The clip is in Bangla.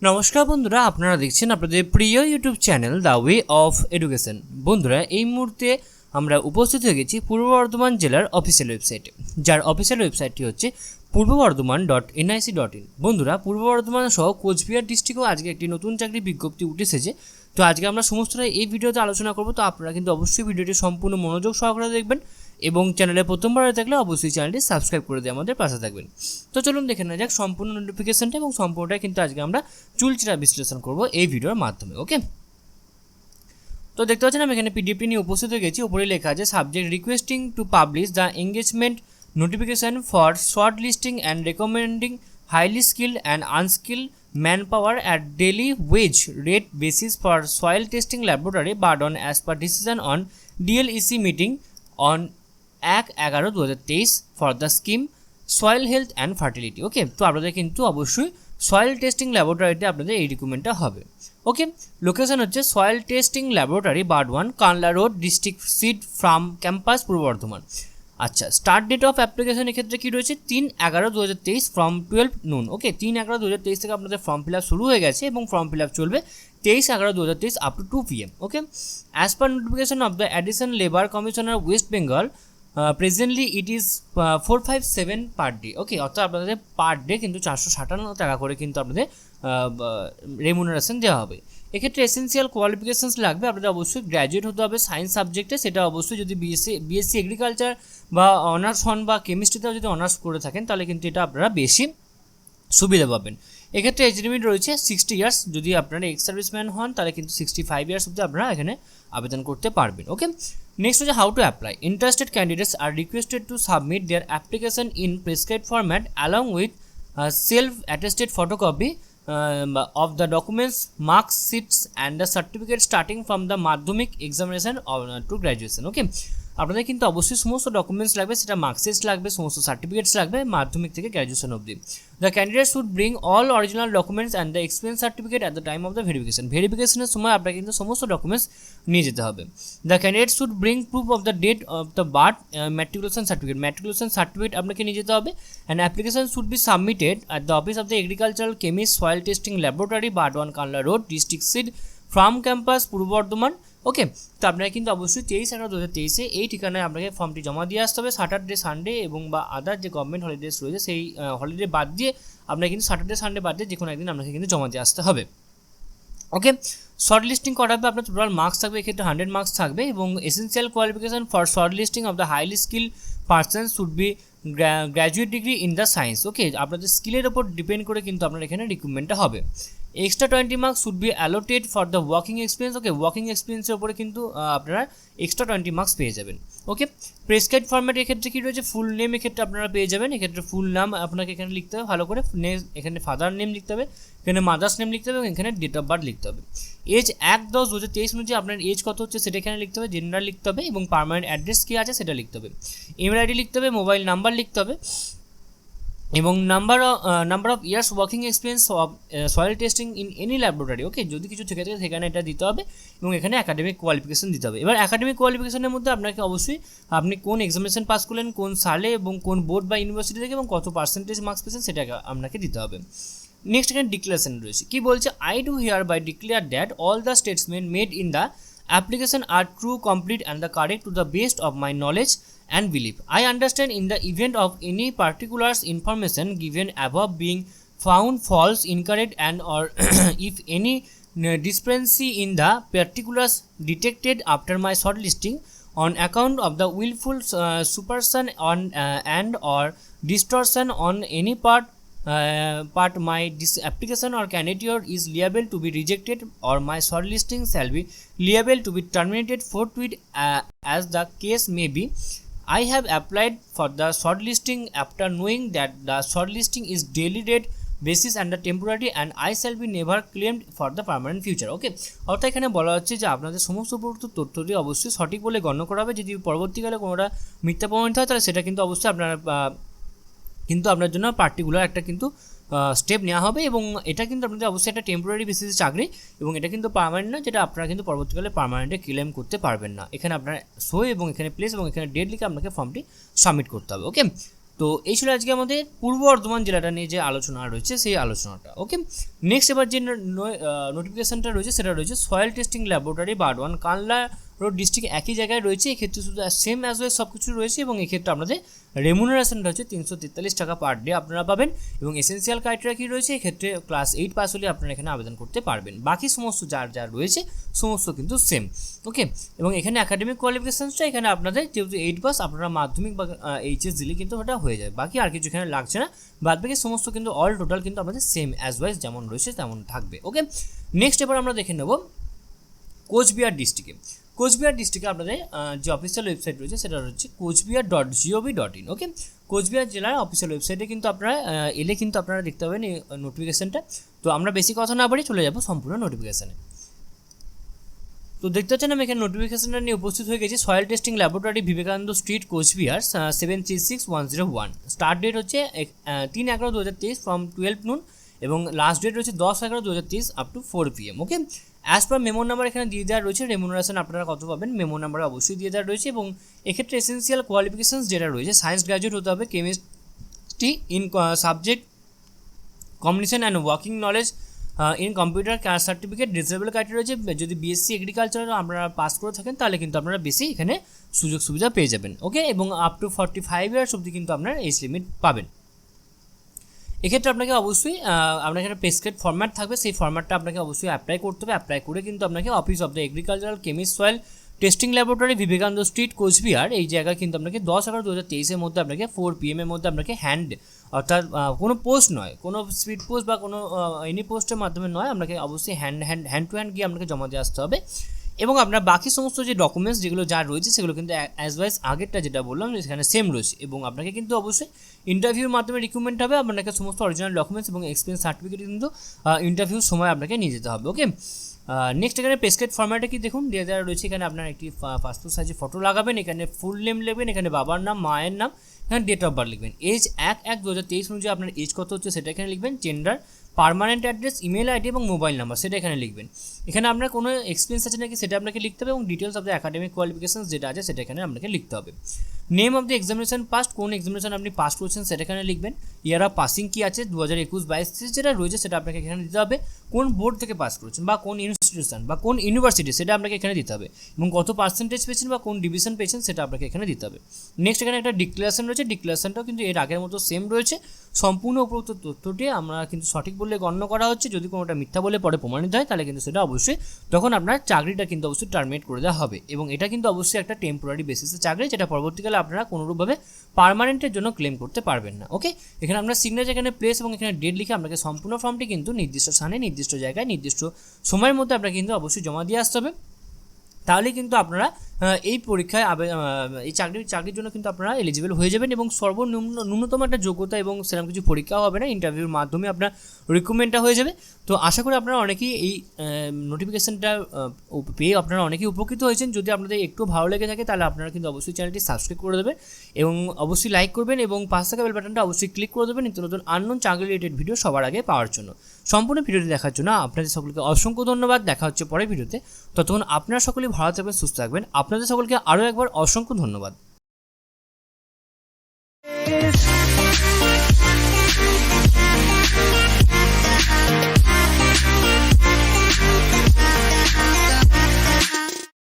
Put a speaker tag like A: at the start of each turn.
A: নমস্কার বন্ধুরা, আপনারা দেখছেন আপনাদের প্রিয় YouTube channel the way of education. বন্ধুরা, এই মুহূর্তে আমরা উপস্থিত হয়ে গেছি পূর্ব বর্ধমান জেলার অফিসিয়াল ওয়েবসাইটে, যার অফিসিয়াল ওয়েবসাইটটি হচ্ছে purboBardhaman.nic.in। বন্ধুরা, পূর্ব বর্ধমান সহ কোচবিহার ডিস্ট্রিক্টেও আজকে একটি নতুন চাকরির বিজ্ঞপ্তি উঠে এসেছে। তো আজকে আমরা সমস্তটা এই ভিডিওতে আলোচনা করব। তো আপনারা কিন্তু অবশ্যই ভিডিওটি সম্পূর্ণ মনোযোগ সহকারে দেখবেন এবং চ্যানেলে প্রথমবার হয়ে থাকলে অবশ্যই চ্যানেলটি সাবস্ক্রাইব করে দিয়ে আমাদের পাশে থাকবেন। তো চলুন দেখে নেওয়া যাক সম্পূর্ণ নোটিফিকেশনটা, এবং সম্পূর্ণটা কিন্তু আজকে আমরা চুলচেরা বিশ্লেষণ করব এই ভিডিওর মাধ্যমে। ওকে, তো দেখতে পাচ্ছেন আমি এখানে পিডিএফটি নিয়ে উপস্থিত হয়ে গেছি। উপরে লেখা আছে subject requesting to publish the engagement notification for short listing and recommending highly skilled and unskilled manpower at daily wage rate basis for soil testing laboratory Bardhan as per decision on DLEC meeting on 1/11/2023 for the scheme soil health and fertility। ওকে, তো আপনাদের কিন্তু অবশ্যই সয়েল টেস্টিং ল্যাবরেটরিতে আপনাদের এই রিক্রুটমেন্টটা হবে। ওকে, লোকেশন হচ্ছে soil testing laboratory Burdwan, Kanla road, district seat from campus Purba Bardhaman. আচ্ছা, স্টার্ট ডেট অফ অ্যাপ্লিকেশন এক্ষেত্রে কী রয়েছে 3/11/2023 ফ্রম 12 noon। ওকে, 3/11/2023 থেকে আপনাদের ফর্ম ফিল আপ শুরু হয়ে গেছে এবং ফর্ম ফিল আপ চলবে 23/11/2023 up to 2 PM। Okay, as per notification of the additional labour commissioner West Bengal presently it is 457 per day. Okay, অর্থাৎ আপনাদের পার ডে কিন্তু 457 টাকা করে কিন্তু আপনাদের রেমুনারেশন দেওয়া হবে। এক্ষেত্রে এসেন্সিয়াল কোয়ালিফিকেশানস লাগবে, আপনাদের অবশ্যই গ্র্যাজুয়েট হতে হবে সায়েন্স সাবজেক্টে। সেটা অবশ্যই যদি বিএসসি এগ্রিকালচার বা অনার্স হন বা কেমিস্ট্রিতেও যদি অনার্স করে থাকেন তাহলে কিন্তু এটা আপনারা বেশি সুবিধা পাবেন। এক্ষেত্রে এজ লিমিট রয়েছে 60 ইয়ার্স। যদি আপনারা এক্স সার্ভিসম্যান হন তাহলে কিন্তু 65 ইয়ার্স অবধি আপনারা এখানে আবেদন করতে পারবেন। ওকে, নেক্সট হচ্ছে how to apply. Interested candidates are requested to submit their application in prescribed format along with self attested photocopy of the documents, marks sheets and the certificate starting from the madhyamik examination to graduation। ওকে, আপনাদের কিন্তু অবশ্যই সমস্ত ডকুমেন্টস লাগবে, সেটা মার্কশিটস লাগবে, সমস্ত সার্টিফিকেটস লাগবে মাধ্যমিক থেকে গ্র্যাজুয়েশন অবধি। The candidate should bring all original documents and the experience certificate at the time of the ভেরিফিকেশনের সময় আপনাকে কিন্তু সমস্ত ডকুমেন্টস নিয়ে যেতে হবে। The candidate should bring proof of the date of the birth matriculation certificate আপনাকে নিয়ে যেতে হবে। And application should be submitted at the office of the agricultural chemist soil testing laboratory Burdwan, Kanla road, district seat from campus Purba Bardhaman. ওকে, তো আপনারা কিন্তু অবশ্যই 23/11/2023 এই ঠিকানায় আপনাকে ফর্মটি জমা দিয়ে আসতে হবে। স্যাটারডে, সানডে এবং বা আদার যে গভর্নমেন্ট হলিডেজ রয়েছে সেই হলিডে বাদ দিয়ে আপনাকে কিন্তু স্যাটারডে, সানডে বাদ দিয়ে যে কোনো একদিন আপনাকে কিন্তু জমা দিয়ে আসতে হবে। ওকে, শর্ট লিস্টিং করা হবে, আপনার টোটাল মার্কস থাকবে এক্ষেত্রে 100 মার্কস থাকবে। এবং essential qualification for short listing of the highly skill person should be graduate degree in the science. Okay, আপনাদের স্কিলের ওপর ডিপেন্ড করে কিন্তু আপনার এখানে রিক্রুটমেন্টটা হবে। Extra 20 marks should be allotted for the working experience. Okay, working এক্সপিরিয়েন্সের উপরে কিন্তু আপনারা এক্সট্রা 20 মার্কস পেয়ে যাবেন। ওকে, প্রেসক্রাইবড ফরম্যাট এক্ষেত্রে কী রয়েছে, ফুল নেম এক্ষেত্রে আপনারা পেয়ে যাবেন। এক্ষেত্রে ফুল নাম আপনাকে এখানে লিখতে হবে ভালো করে, এখানে ফাদার নেম লিখতে হবে, এখানে মাদার্স নেম লিখতে হবে এবং এখানে ডেট অফ বার্থ লিখতে হবে। এজ 1/10/2023 অনুযায়ী আপনার এজ কত হচ্ছে সেটা এখানে লিখতে হবে, জেন্ডার লিখতে হবে এবং পার্মানেন্ট অ্যাড্রেস কী আছে সেটা লিখতে হবে। ইমেল আইডি লিখতে হবে, মোবাইল নাম্বার লিখতে হবে এবং number of years working experience of soil testing in any laboratory. Okay, যদি কিছু থেকে থাকে সেখানে এটা দিতে হবে এবং এখানে একাডেমিক কোয়ালিফিকেশন দিতে হবে। এবার একাডেমিক কোয়ালিফিকেশনের মধ্যে আপনাকে অবশ্যই আপনি কোন এক্সামিনেশন পাস করলেন, কোন সালে এবং কোন বোর্ড বা ইউনিভার্সিটি থেকে এবং কত পার্সেন্টেজ মার্কস পেয়েছেন সেটা আপনাকে দিতে হবে। নেক্সট এখানে ডিক্লারেশন রয়েছে, কি বলছে, I do hereby declare that all the statement made in the application are true, complete and the correct to the best of my knowledge and belief. I understand in the event of any particulars information given above being found false, incorrect and or if any discrepancy in the particulars detected after my shortlisting on account of the willful suppression on and or distortion on any part my application or candidature is liable to be rejected or my shortlisting shall be liable to be terminated forthwith as the case may be. I have applied for the shortlisting after knowing that the shortlisting is daily rate basis and the temporary and I shall be never claimed for the permanent future. ওকে, অর্থাৎ এখানে বলা হচ্ছে যে আপনাদের সমস্ত উপযুক্ত তথ্যটি অবশ্যই সঠিক বলে গণ্য করা হবে। যদি পরবর্তীকালে কোনোটা মিথ্যা প্রমাণিত হয় তাহলে সেটা কিন্তু অবশ্যই আপনার জন্য পার্টিকুলার একটা কিন্তু স্টেপ নেওয়া হবে এবং এটা কিন্তু আপনাদের অবশ্যই একটা টেম্পোরারি বেসিসে চাকরি এবং এটা কিন্তু পার্মানেন্ট না, যেটা আপনারা কিন্তু পরবর্তীকালে পার্মানেন্টে ক্লেম করতে পারবেন না। এখানে আপনার শো এবং এখানে প্লেস এবং এখানে ডেট লিখে আপনাকে ফর্মটি সাবমিট করতে হবে। ওকে, তো এই ছিল আজকে আমাদের পূর্ব বর্ধমান জেলাটা নিয়ে যে আলোচনা রয়েছে সেই আলোচনাটা। ওকে, নেক্সট এবার যে নোটিফিকেশনটা রয়েছে সেটা রয়েছে soil testing laboratory Burdwan, Kanla road district একই জায়গায় রয়েছে। এক্ষেত্রে শুধু সেম অ্যাজ ওয়েল সব কিছু রয়েছে এবং এক্ষেত্রে আপনাদের রেমুনারেশনটা হচ্ছে 343 টাকা পার ডে আপনারা পাবেন। এবং এসেন্সিয়াল ক্রাইটেরিয়া কী রয়েছে, এক্ষেত্রে ক্লাস 8 পাস হলে আপনারা এখানে আবেদন করতে পারবেন। বাকি সমস্ত যা রয়েছে সমস্ত কিন্তু সেম। ওকে, এবং এখানে একাডেমিক কোয়ালিফিকেশানসটা এখানে আপনাদের যেহেতু 8 পাস আপনারা মাধ্যমিক বা এইচএস দিলে কিন্তু ওটা হয়ে যায়, বাকি আর কিছু এখানে লাগছে না। বাদ বাকি সমস্ত কিন্তু অল টোটাল কিন্তু আমাদের সেম অ্যাজ ওয়াইজ যেমন রয়েছে তেমন থাকবে। ওকে, নেক্সট এবার আমরা দেখে নেব কোচবিহার ডিস্ট্রিক্টে। কোচবিহার ডিস্ট্রিক্টে আপনাদের যে অফিসিয়াল ওয়েবসাইট রয়েছে সেটা হচ্ছে 𝐾𝐨𝐵.gov.in। ওকে, কোচবিহার জেলার অফিসিয়াল ওয়েবসাইটে কিন্তু আপনারা এলে কিন্তু আপনারা দেখতে পাবেন এই নোটিফিকেশানটা। তো আমরা বেশি কথা না বাড়ি চলে যাব সম্পূর্ণ নোটিফিকেশানে। তো দেখতে পাচ্ছেন আমি এখানে নোটিফিকেশানটা নিয়ে উপস্থিত হয়ে গেছি। Soil testing laboratory Vivekananda street Cooch Behar 736101। Start date হচ্ছে 3/11/2023 ফ্রম 12 noon এবং লাস্ট ডেট রয়েছে 10/11/2023 up to 4 PM। Okay, as per memo number এখানে দিয়ে দেওয়া রয়েছে। রেমুনারেশন আপনারা কত পাবেন মেমো নাম্বারে অবশ্যই দিয়ে দেওয়া রয়েছে। এবং এক্ষেত্রে এসেন্সিয়াল কোয়ালিফিকেশানস যেটা রয়েছে, সায়েন্স গ্র্যাজুয়েট হতে হবে, chemistry in subject combination and working knowledge in computer, caste certificate, disable criteria রয়েছে। যদি বিএসসি এগ্রিকালচার আপনারা পাস করে থাকেন তাহলে কিন্তু আপনারা বেশি এখানে সুযোগ সুবিধা পেয়ে যাবেন। ওকে, এবং আপ টু 45 ইয়ার্স অবধি কিন্তু আপনার এজ লিমিট পাবেন। এক্ষেত্রে আপনাকে অবশ্যই আপনার এখানে প্রেসক্রাইব ফরম্যাট থাকবে, সেই ফরম্যাটটা আপনাকে অবশ্যই অ্যাপ্লাই করতে হবে। অ্যাপ্লাই করে কিন্তু আপনাকে office of the agricultural chemist soil testing laboratory Vivekananda street Cooch Behar এই জায়গায় কিন্তু আপনাকে 10/11/2023 মধ্যে আপনাকে 4 PM মধ্যে আপনাকে হ্যান্ড, অর্থাৎ কোনো পোস্ট নয়, কোনো স্পিড পোস্ট বা কোনো এনি পোস্টের মাধ্যমে নয়, আপনাকে অবশ্যই হ্যান্ড টু হ্যান্ড গিয়ে আপনাকে জমা দিয়ে আসতে হবে। এবং আপনার বাকি সমস্ত যে ডকুমেন্টস যেগুলো যা রয়েছে সেগুলো কিন্তু অ্যাজ ওয়াইজ আগেরটা যেটা বললাম সেখানে সেম রয়েছে। এবং আপনাকে কিন্তু অবশ্যই ইন্টারভিউর মাধ্যমে রিক্রুটমেন্ট হবে। আপনাকে সমস্ত অরিজিনাল ডকুমেন্টস এবং এক্সপিরিয়েন্স সার্টিফিকেট কিন্তু ইন্টারভিউর সময় আপনাকে নিয়ে যেতে হবে। ওকে, নেক্সট এখানে প্রেসক্রাইব ফরম্যাটে কি দেখুন দিয়ে দেওয়া রয়েছে। এখানে আপনার একটি পাসপোর্ট সাইজে ফটো লাগাবেন, এখানে ফুল নেম লিখবেন, এখানে বাবার নাম, মায়ের নাম, এখানে ডেট অফ বার্থ লিখবেন। এজ 1/1/2023 অনুযায়ী আপনার এজ কত হচ্ছে সেটা এখানে লিখবেন। Gender, permanent address, email ID এবং মোবাইল নাম্বার সেটা এখানে লিখবেন। এখানে আপনার কোনো এক্সপিরিয়েন্স আছে নাকি সেটা আপনাকে লিখতে হবে এবং details of the academic qualifications যেটা আছে সেটা এখানে আপনাকে লিখতে হবে। Name of the examination past, কোন এক্সামিনেশন আপনি পাস করেছেন সেটা এখানে লিখবেন। ইয়ার অফ পাসিং কী আছে 2021-22 যেটা রয়েছে সেটা আপনাকে এখানে দিতে হবে। কোন বোর্ড থেকে পাস করেছেন বা কোন ইনস্টিটিউশন বা কোন ইউনিভার্সিটি সেটা আপনাকে এখানে দিতে হবে। এবং কত পার্সেন্টেজ পেয়েছেন বা কোন ডিভিশন পেয়েছেন সেটা আপনাকে এখানে দিতে হবে। নেক্সট এখানে একটা ডিক্লারেশন রয়েছে, ডিক্লারেশনটাও কিন্তু এর আগের মতো সেম রয়েছে। সম্পূর্ণ উপরোক্ত তথ্যটি আমরা কিন্তু সঠিক বলে গণ্য করা হচ্ছে। যদি কোনোটা মিথ্যা বলে পরে প্রমাণিত হয় তাহলে কিন্তু সেটা অবশ্যই তখন আপনার চাকরিটা কিন্তু অবশ্যই টার্মিনেট করে দেওয়া হবে। এবং এটা কিন্তু অবশ্যই একটা টেম্পোরারি বেসিসের চাকরি, যেটা পরবর্তীকালে আপনারা কোনোরূপভাবে পার্মানেন্টের জন্য ক্লেম করতে পারবেন না। ওকে, এখানে আপনার সিগনেচার, এখানে প্লেস এবং এখানে ডেট লিখে আপনাকে সম্পূর্ণ ফর্মটি কিন্তু নির্দিষ্ট স্থানে, নির্দিষ্ট জায়গায়, নির্দিষ্ট সময়ের মধ্যে আপনাকে কিন্তু অবশ্যই জমা দিয়ে আসতে হবে। তাহলে কিন্তু আপনারা এই পরীক্ষায় এই চাকরির জন্য কিন্তু আপনারা এলিজিবল হয়ে যাবেন। এবং ন্যূনতম একটা যোগ্যতা এবং সেরকম কিছু পরীক্ষাও হবে না, ইন্টারভিউর মাধ্যমে আপনার রিক্রুটমেন্টটা হয়ে যাবে। তো আশা করি আপনারা অনেকেই এই নোটিফিকেশানটা পেয়ে আপনারা অনেকেই উপকৃত হয়েছেন। যদি আপনাদের একটু ভালো লেগে থাকে তাহলে আপনারা কিন্তু অবশ্যই চ্যানেলটি সাবস্ক্রাইব করে দেবেন এবং অবশ্যই লাইক করবেন এবং পাশে থাকা বেল বাটনটা অবশ্যই ক্লিক করে দেবেন নিত্য নতুন আননোন চাকরি রিলেটেড ভিডিও সবার আগে পাওয়ার জন্য। সম্পূর্ণ ভিডিওটি দেখার জন্য আপনাদের সকলকে অসংখ্য ধন্যবাদ। দেখা হচ্ছে পরের ভিডিওতে। ততক্ষণ আপনারা সকলেই ভালো থাকবেন, সুস্থ থাকবেন। আপনাদের সকলকে আরও একবার অসংখ্য ধন্যবাদ।